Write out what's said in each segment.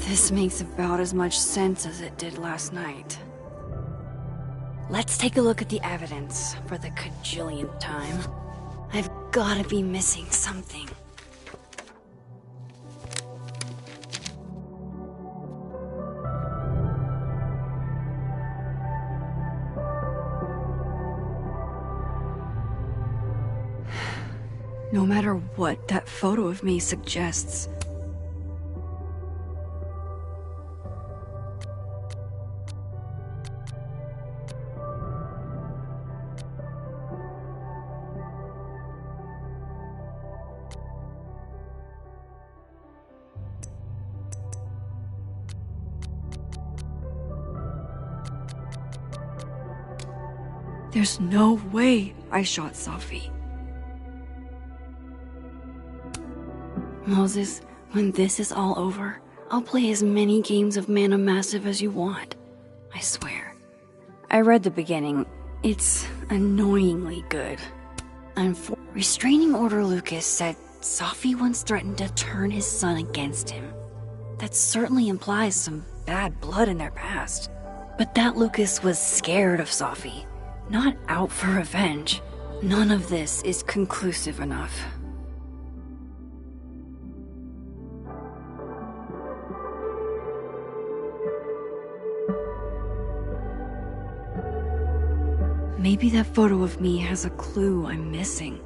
This makes about as much sense as it did last night. Let's take a look at the evidence for the cajillionth time. I've gotta be missing something. No matter what that photo of me suggests. There's no way I shot Safi. Moses, when this is all over, I'll play as many games of Mana Massive as you want. I swear. I read the beginning. It's annoyingly good. Restraining Order Lucas said Safi once threatened to turn his son against him. That certainly implies some bad blood in their past. But that Lucas was scared of Safi, not out for revenge. None of this is conclusive enough. Maybe that photo of me has a clue I'm missing.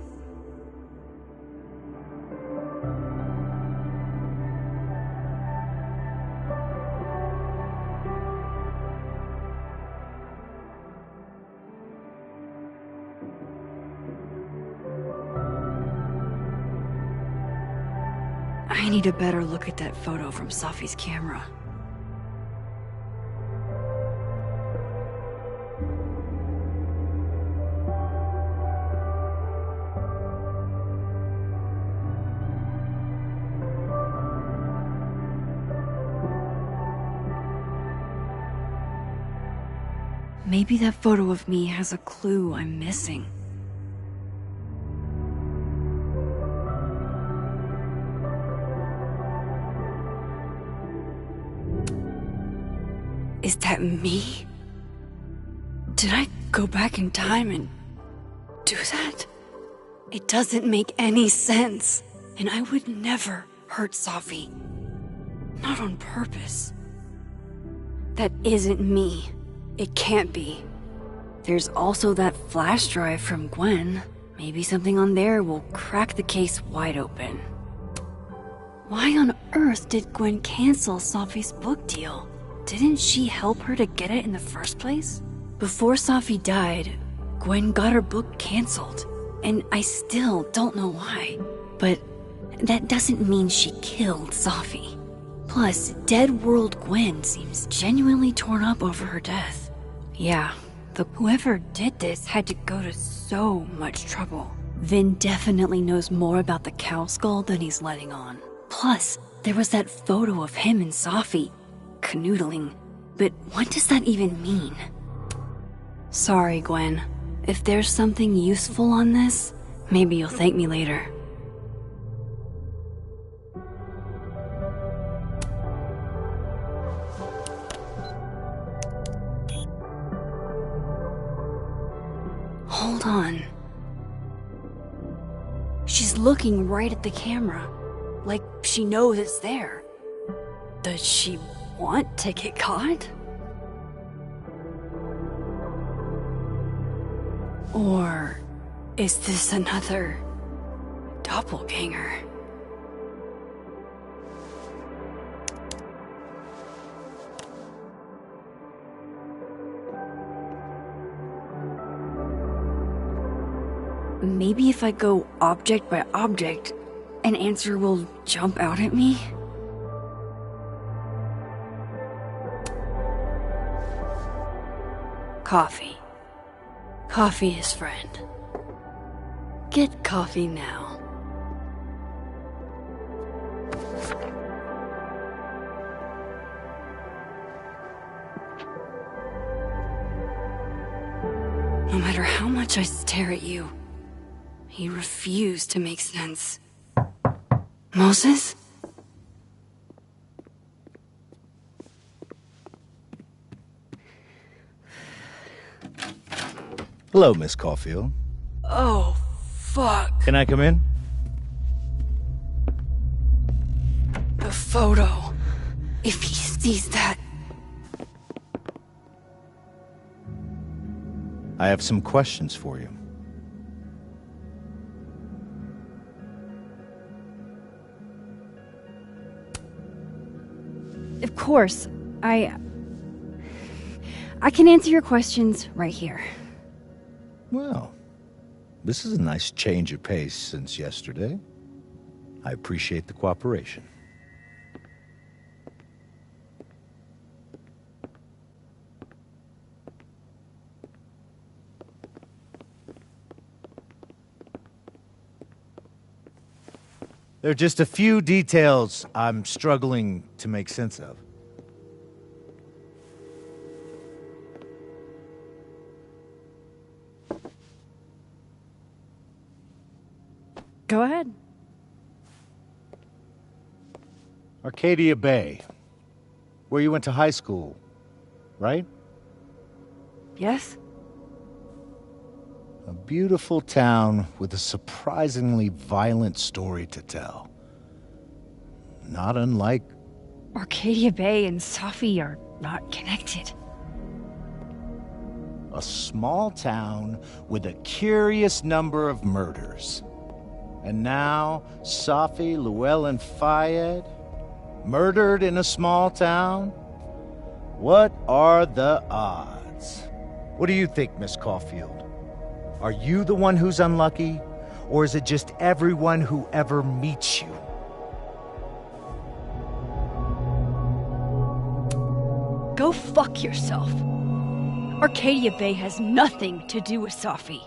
I need a better look at that photo from Safi's camera. Maybe that photo of me has a clue I'm missing. Is that me? Did I go back in time and do that? It doesn't make any sense. And I would never hurt Safi. Not on purpose. That isn't me. It can't be. There's also that flash drive from Gwen. Maybe something on there will crack the case wide open. Why on earth did Gwen cancel Safi's book deal? Didn't she help her to get it in the first place? Before Safi died, Gwen got her book canceled. And I still don't know why. But that doesn't mean she killed Safi. Plus, Dead World Gwen seems genuinely torn up over her death. Yeah, whoever did this had to go to so much trouble. Vin definitely knows more about the cow skull than he's letting on. Plus, there was that photo of him and Safi canoodling. But what does that even mean? Sorry, Gwen. If there's something useful on this, maybe you'll thank me later. Hold on. She's looking right at the camera, like she knows it's there. Does she want to get caught? Or is this another doppelganger? Maybe if I go object by object, an answer will jump out at me? Coffee. Coffee is friend. Get coffee now. No matter how much I stare at you, you refuse to make sense. Moses? Hello, Miss Caulfield. Oh, fuck. Can I come in? The photo. If he sees that... I have some questions for you. Of course. I can answer your questions right here. Well, this is a nice change of pace since yesterday. I appreciate the cooperation. There are just a few details I'm struggling to make sense of. Go ahead. Arcadia Bay, where you went to high school, right? Yes? A beautiful town with a surprisingly violent story to tell. Not unlike... Arcadia Bay and Safi are not connected. a small town with a curious number of murders. And now, Safi, Llewellyn Fayed, murdered in a small town? What are the odds? What do you think, Miss Caulfield? Are you the one who's unlucky, or is it just everyone who ever meets you? Go fuck yourself. Arcadia Bay has nothing to do with Safi.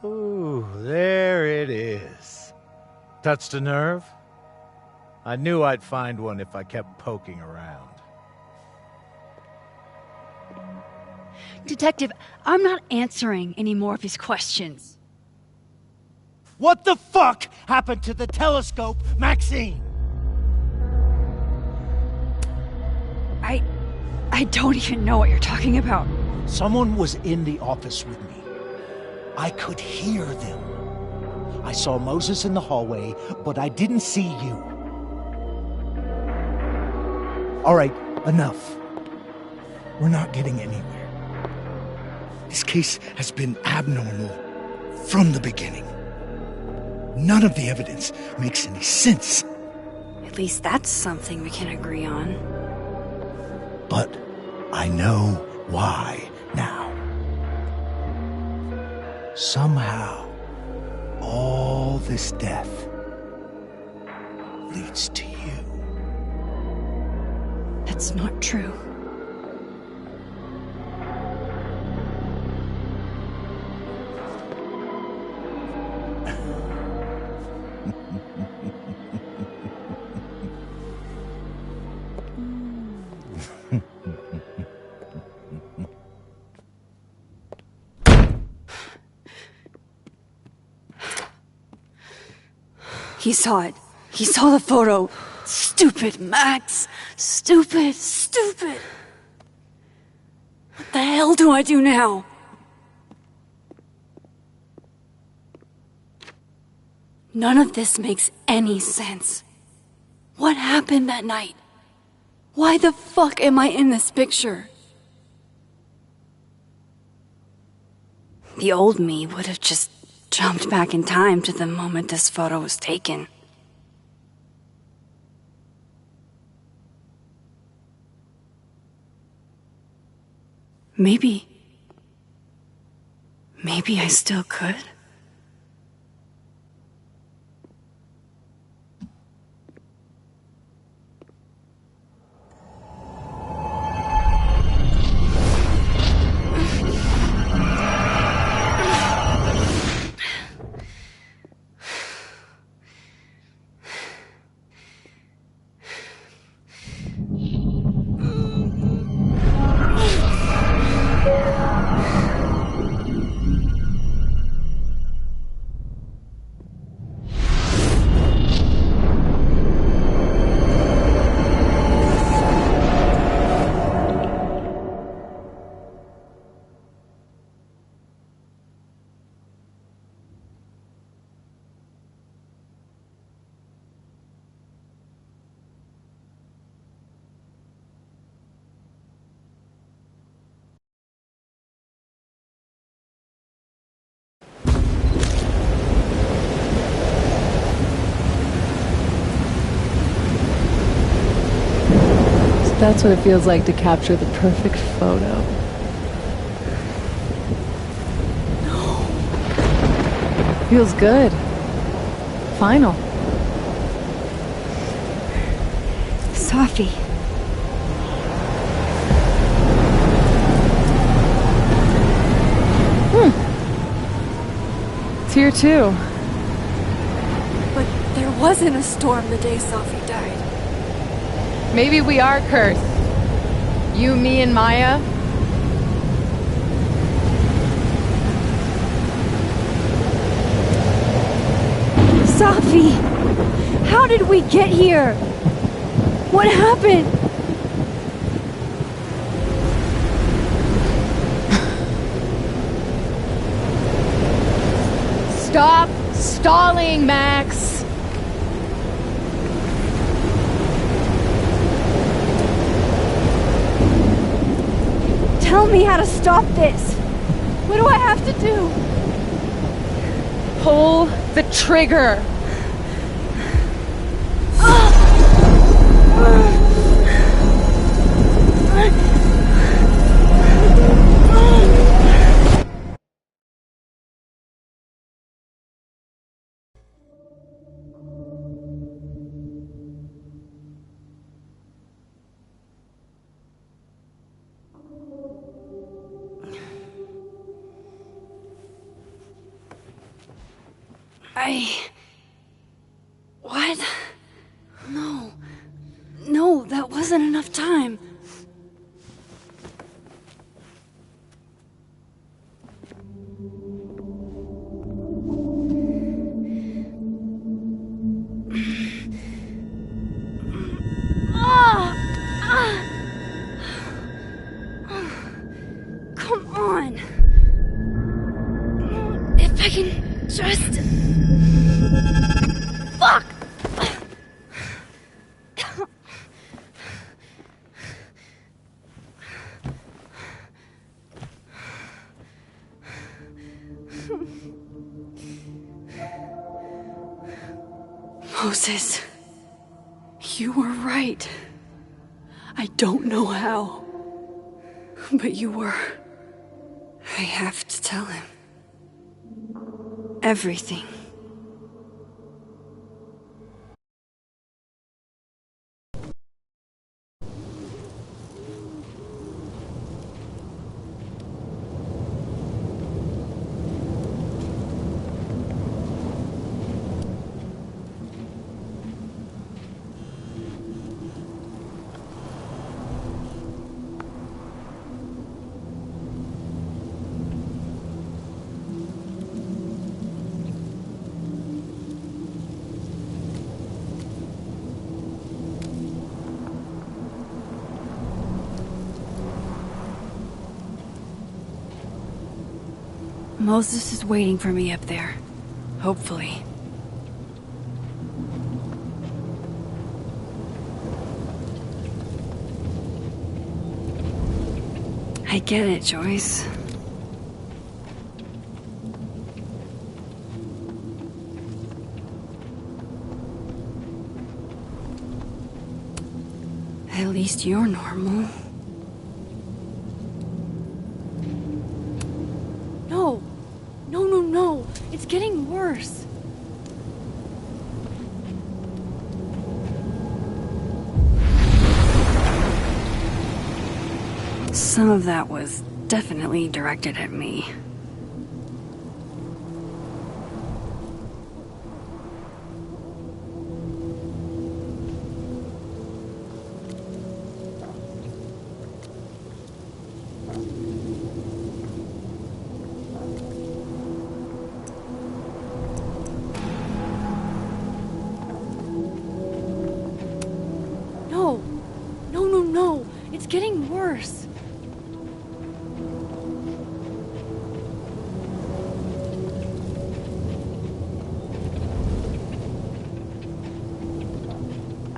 Ooh, there it is. Touched a nerve? I knew I'd find one if I kept poking around. Detective, I'm not answering any more of his questions. What the fuck happened to the telescope, Maxine? I don't even know what you're talking about. Someone was in the office with me. I could hear them. I saw Moses in the hallway, but I didn't see you. All right, enough. We're not getting anywhere. This case has been abnormal from the beginning. None of the evidence makes any sense. At least that's something we can agree on. But I know why now. Somehow, all this death leads to you. That's not true. He saw it. He saw the photo. Stupid Max. Stupid, stupid. What the hell do I do now? None of this makes any sense. What happened that night? Why the fuck am I in this picture? The old me would have just jumped back in time to the moment this photo was taken. Maybe I still could. That's what it feels like to capture the perfect photo. No. Feels good. Final. Safi. It's here too. But there wasn't a storm the day Safi died. Maybe we are cursed. You, me, and Maya. Safi! How did we get here? What happened? Stop stalling, Max! Tell me how to stop this! What do I have to do? Pull the trigger! What? No. No, that wasn't enough time. Come on. If I can just... Fuck! Moses, you were right. I don't know how, but you were. I have to tell him. Everything. Moses is waiting for me up there. Hopefully. I get it, Joyce. At least you're normal. No! No, no, no! It's getting worse! Some of that was definitely directed at me. No! No, no, no! It's getting worse!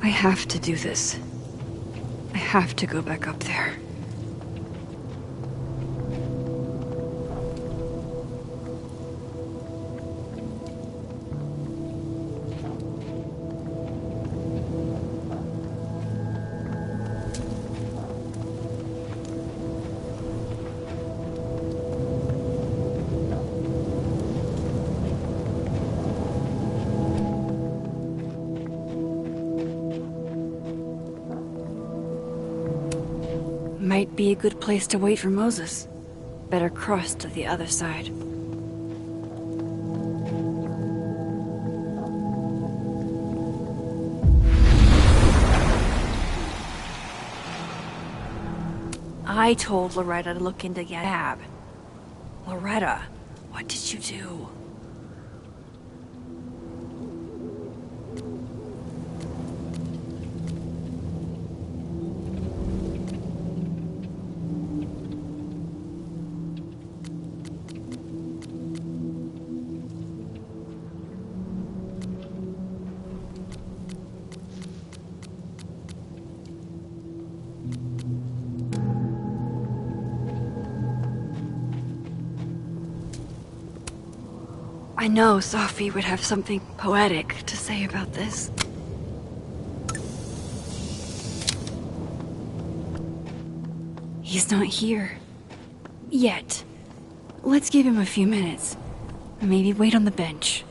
I have to do this. I have to go back up there. Might be a good place to wait for Moses. Better cross to the other side. I told Loretta to look into Gab. Loretta, what did you do? I know Safi would have something poetic to say about this. He's not here. Yet. Let's give him a few minutes. Maybe wait on the bench.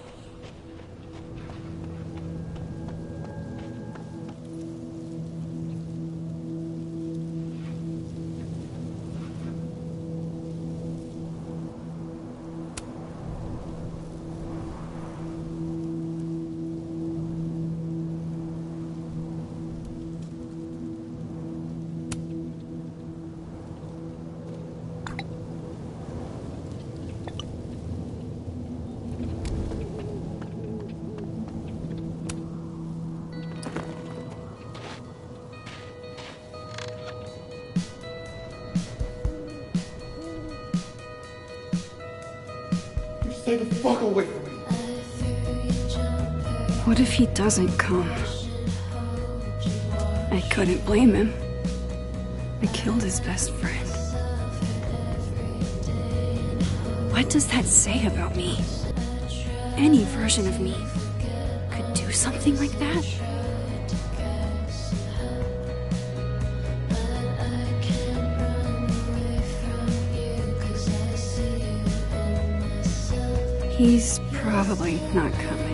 Stay the fuck away from me. What if he doesn't come? I couldn't blame him. I killed his best friend. What does that say about me? Any version of me could do something like that? He's probably not coming.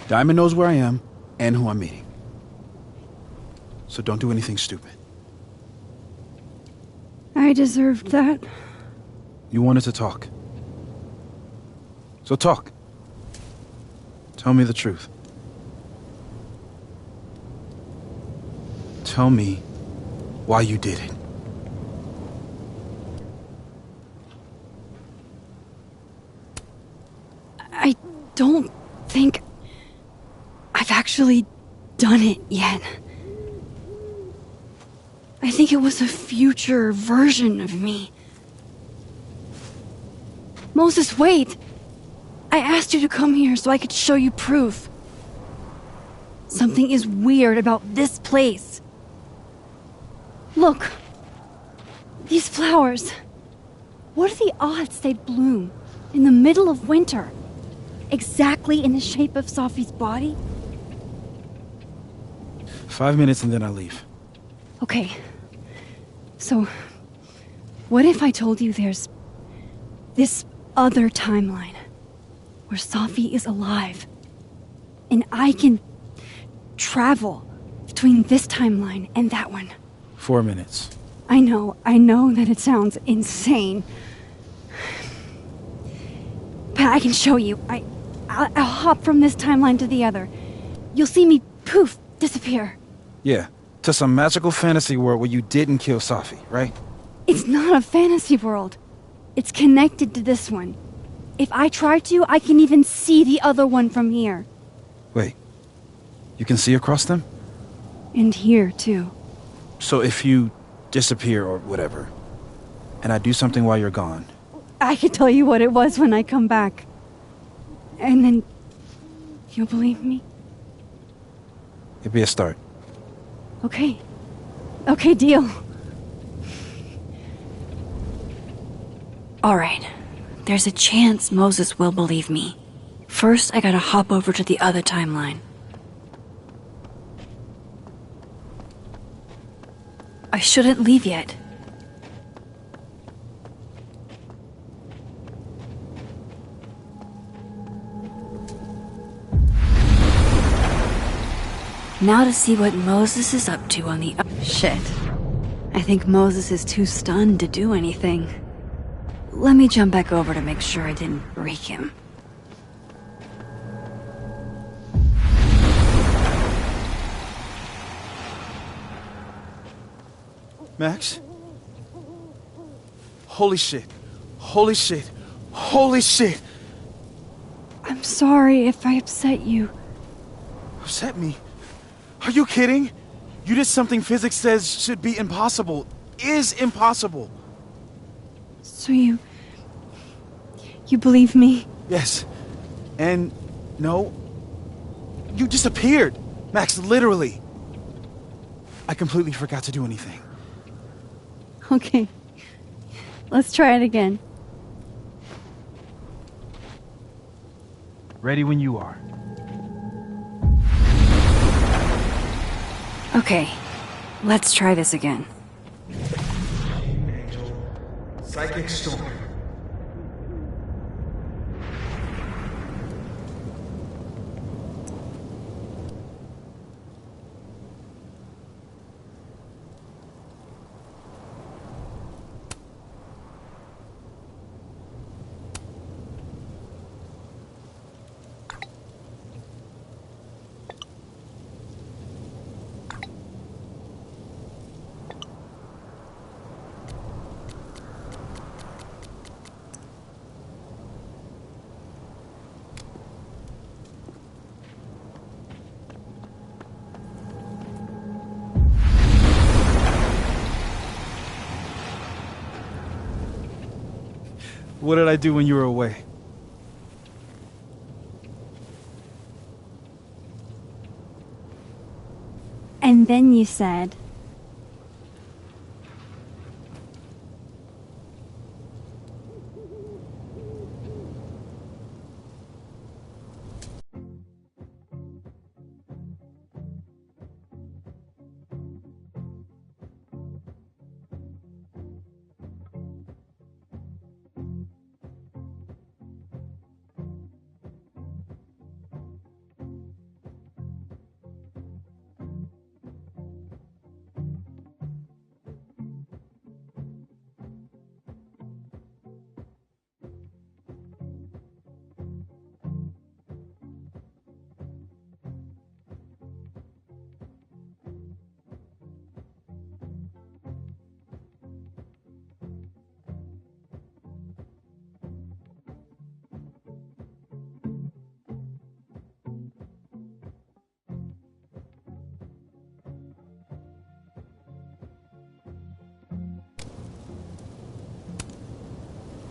Diamond knows where I am and who I'm meeting. So don't do anything stupid. I deserved that. You wanted to talk. So talk. Tell me the truth. Tell me why you did it. I don't think I've actually done it yet. I think it was a future version of me. Moses, wait! I asked you to come here so I could show you proof. Something is weird about this place. Look. These flowers. What are the odds they'd bloom in the middle of winter? Exactly in the shape of Safi's body? 5 minutes and then I leave. Okay. So, what if I told you there's this other timeline where Safi is alive and I can travel between this timeline and that one? 4 minutes. I know that it sounds insane. But I can show you. I'll hop from this timeline to the other. You'll see me, poof, disappear. Yeah, to some magical fantasy world where you didn't kill Safi, right? It's not a fantasy world. It's connected to this one. If I try to, I can even see the other one from here. Wait, you can see across them? And here, too. So if you disappear or whatever, and I do something while you're gone... I can tell you what it was when I come back. And then... you'll believe me? It'd be a start. Okay. Okay, deal. All right. there's a chance Moses will believe me. First, I gotta hop over to the other timeline. I shouldn't leave yet. Now to see what Moses is up to on the shit. I think Moses is too stunned to do anything. Let me jump back over to make sure I didn't break him. Max? Holy shit. Holy shit. Holy shit! I'm sorry if I upset you. Upset me? Are you kidding? You did something physics says should be impossible. Is impossible. So you believe me? Yes. And no. You disappeared. Max, literally. I completely forgot to do anything. Okay. Let's try it again. Ready when you are. Okay. Let's try this again. Angel. Psychic storm. What did I do when you were away? And then you said...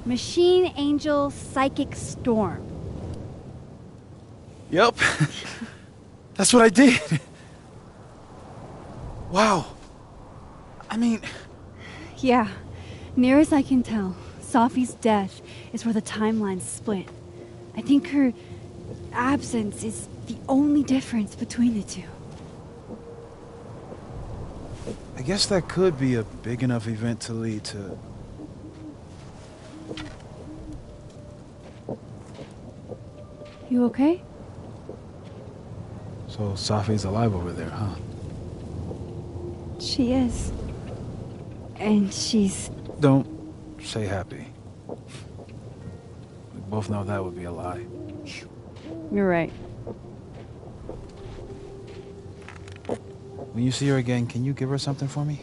Machine Angel Psychic Storm. Yep. That's what I did. Wow. I mean... Yeah, near as I can tell, Safi's death is where the timelines split. I think her absence is the only difference between the two. I guess that could be a big enough event to lead to... You okay? So Safi's alive over there, huh? She is. And she's... Don't say happy. We both know that would be a lie. You're right. When you see her again, can you give her something for me?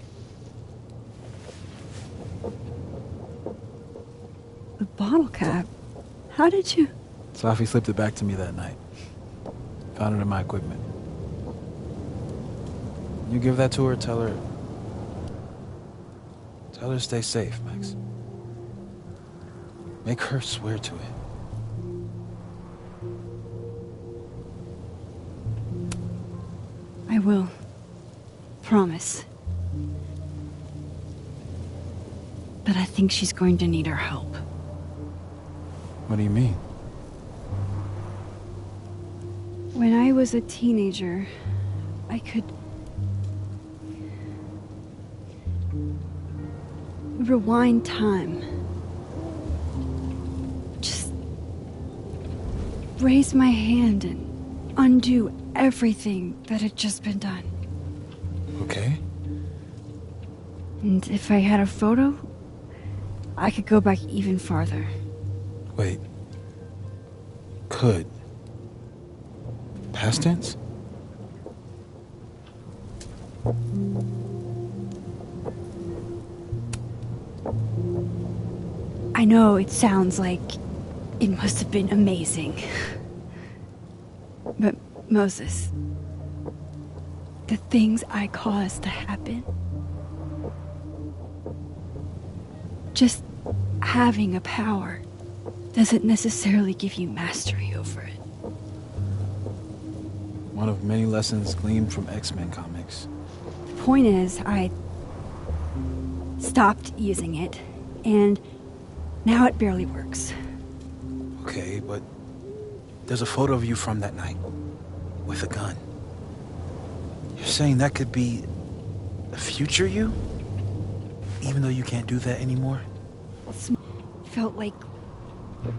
The bottle cap? How did you... Safi slipped it back to me that night. Found it in my equipment. You give that to her, tell her to stay safe, Max. Make her swear to it. I will. Promise. But I think she's going to need our help. What do you mean? When I was a teenager, I could rewind time. Just raise my hand and undo everything that had just been done. Okay. And if I had a photo, I could go back even farther. Wait. Could. Past tense? I know it sounds like it must have been amazing. But Moses, the things I caused to happen, just having a power doesn't necessarily give you mastery over it. One of many lessons gleaned from X-Men comics. The point is, I stopped using it, and now it barely works. Okay, but there's a photo of you from that night with a gun. You're saying that could be a future you? Even though you can't do that anymore? It felt like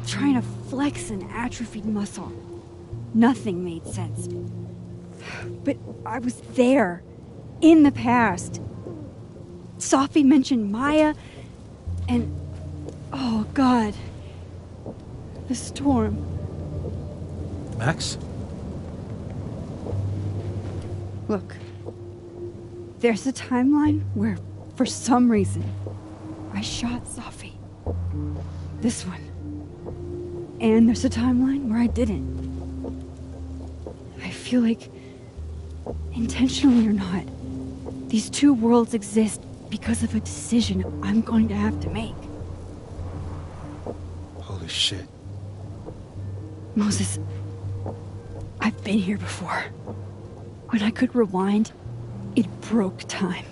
trying to flex an atrophied muscle. Nothing made sense. But I was there, in the past. Sophie mentioned Maya, and oh God, the storm. Max? Look, there's a timeline where, for some reason, I shot Sophie. This one. And there's a timeline where I didn't. I feel like, intentionally or not, these two worlds exist because of a decision I'm going to have to make. Holy shit. Moses, I've been here before. When I could rewind, it broke time.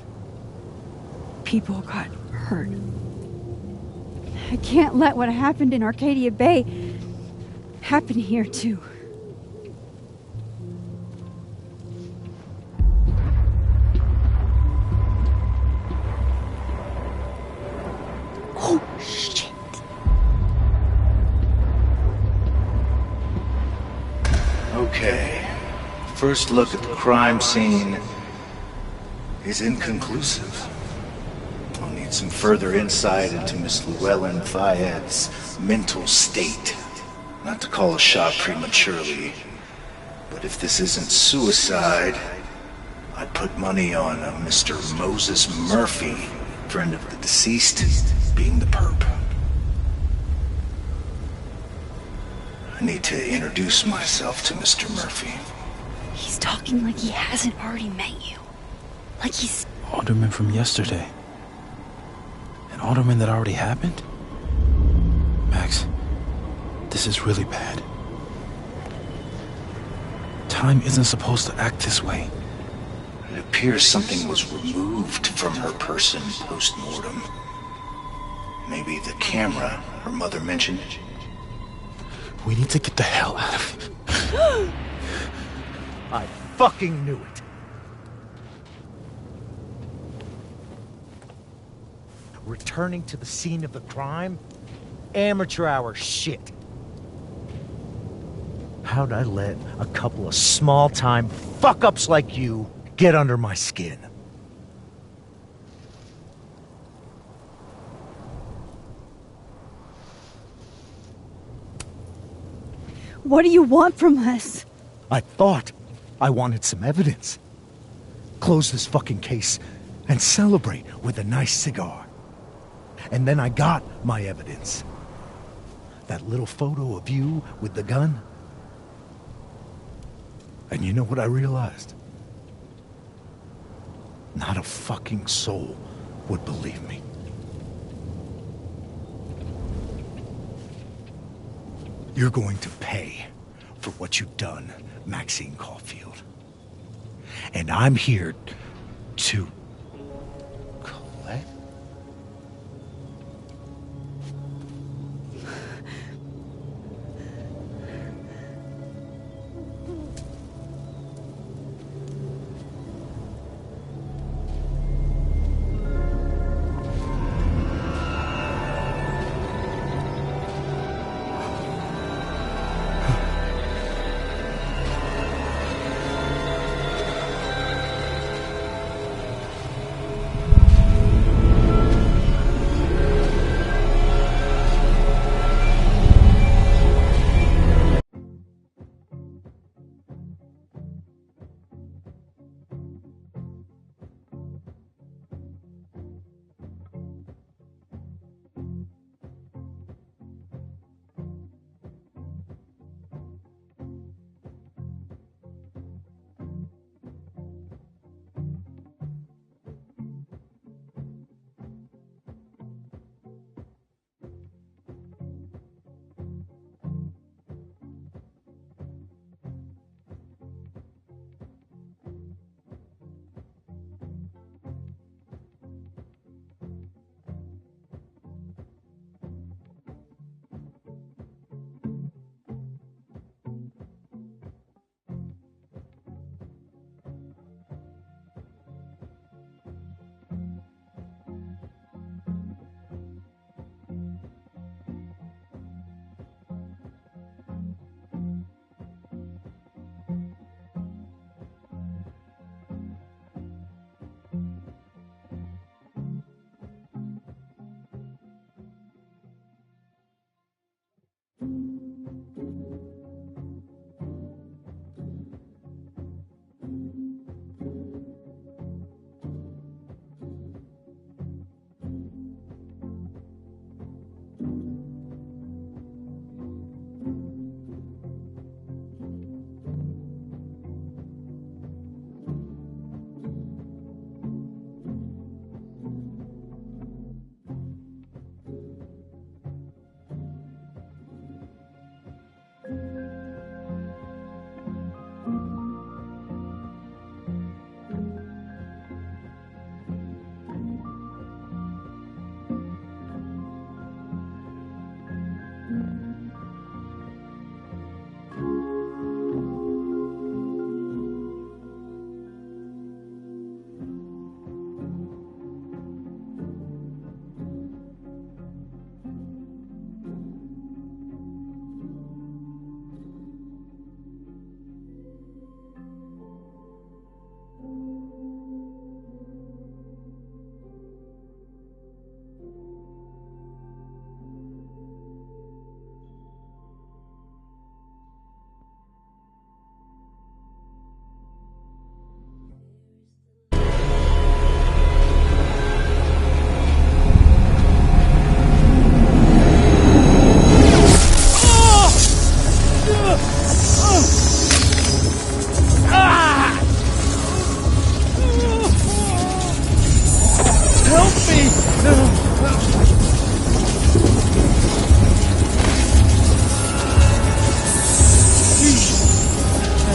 People got hurt. I can't let what happened in Arcadia Bay happen here too. Oh, shit. Okay. First look at the crime scene is inconclusive. I'll need some further insight into Miss Llewellyn Fayette's mental state. Not to call a shot prematurely, but if this isn't suicide, I'd put money on a Mr. Moses Murphy, friend of the deceased, being the perp. I need to introduce myself to Mr. Murphy. He's talking like he hasn't already met you. Like he's... Alderman from yesterday. An alderman that already happened? Max, this is really bad. Time isn't supposed to act this way. It appears something was removed from her person post-mortem. Maybe the camera her mother mentioned. We need to get the hell out of here. I fucking knew it. Returning to the scene of the crime? Amateur hour shit. How'd I let a couple of small-time fuck-ups like you get under my skin? What do you want from us? I thought I wanted some evidence. Close this fucking case and celebrate with a nice cigar. And then I got my evidence. That little photo of you with the gun. And you know what I realized? Not a fucking soul would believe me. You're going to pay for what you've done, Maxine Caulfield. And I'm here to collect.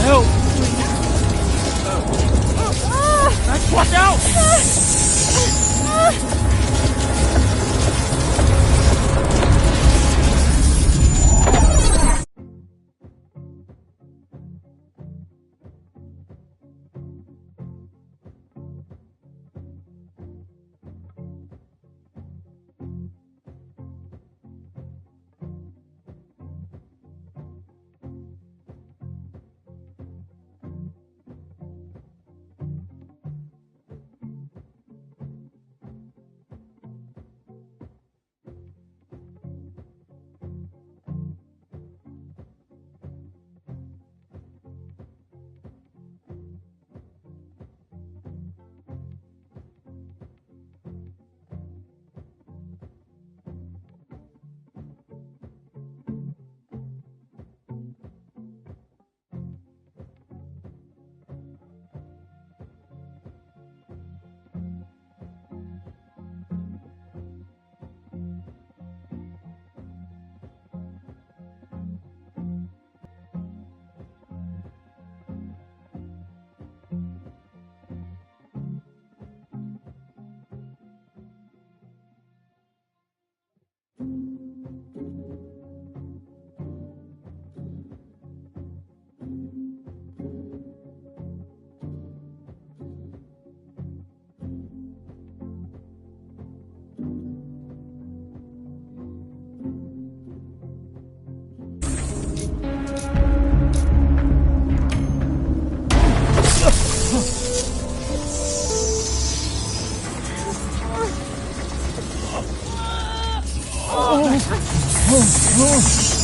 Help! Max, watch out!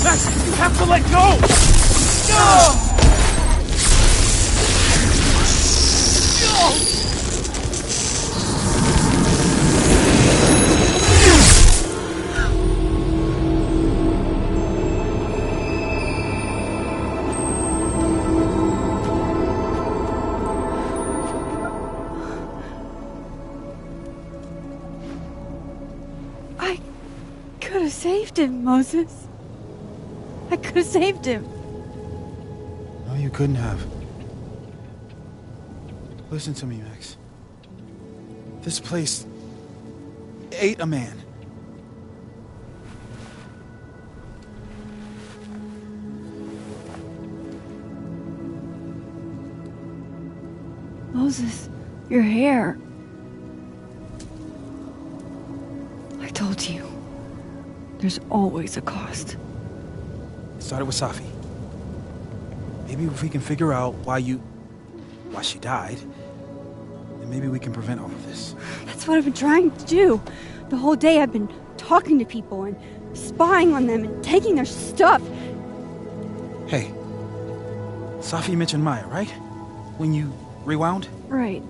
Max, you have to let go! I could have saved him, Moses. I could have saved him. No, you couldn't have. Listen to me, Max. This place ate a man. Moses, your hair. I told you. There's always a cost. It started with Safi. Maybe if we can figure out why she died, then maybe we can prevent all of this. That's what I've been trying to do. The whole day I've been talking to people and spying on them and taking their stuff. Hey, Safi mentioned Maya, right? When you rewound? Right.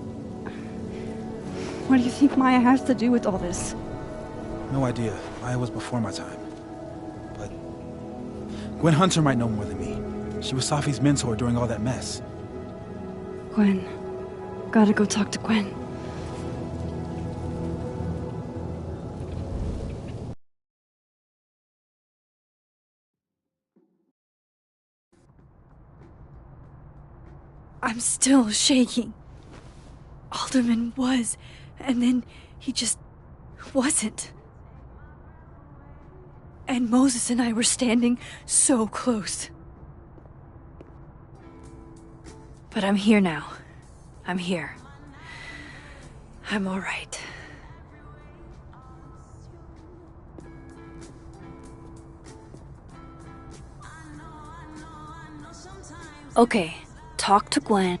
What do you think Maya has to do with all this? No idea. Maya was before my time. But Gwen Hunter might know more than me. She was Safi's mentor during all that mess. Gwen. Gotta go talk to Gwen. I'm still shaking. Alderman was, and then he just wasn't. And Moses and I were standing so close. But I'm here now. I'm here. I'm all right. Okay, talk to Gwen.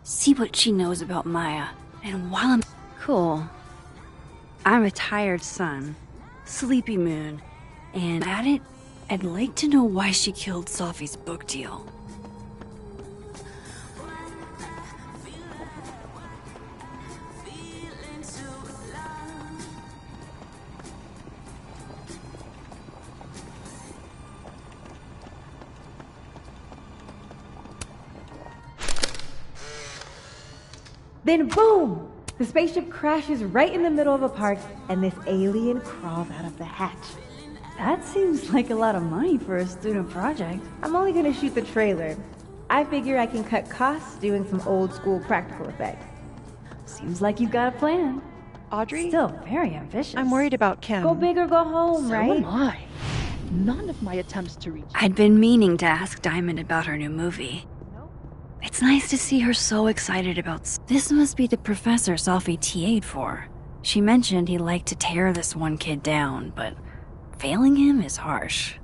See what she knows about Maya. And while I'm... Cool. I'm a tired sun, sleepy moon, and at it, I'd like to know why she killed Sophie's book deal. Then boom! The spaceship crashes right in the middle of a park, and this alien crawls out of the hatch. That seems like a lot of money for a student project. I'm only gonna shoot the trailer. I figure I can cut costs doing some old school practical effects. Seems like you've got a plan. Audrey, Still very ambitious. I'm worried about Kim. Go big or go home, So right? am I. None of my attempts to reach I'd been meaning to ask Diamond about her new movie. It's nice to see her so excited about this. Must be the professor Sophie TA'd for. She mentioned he liked to tear this one kid down, but failing him is harsh.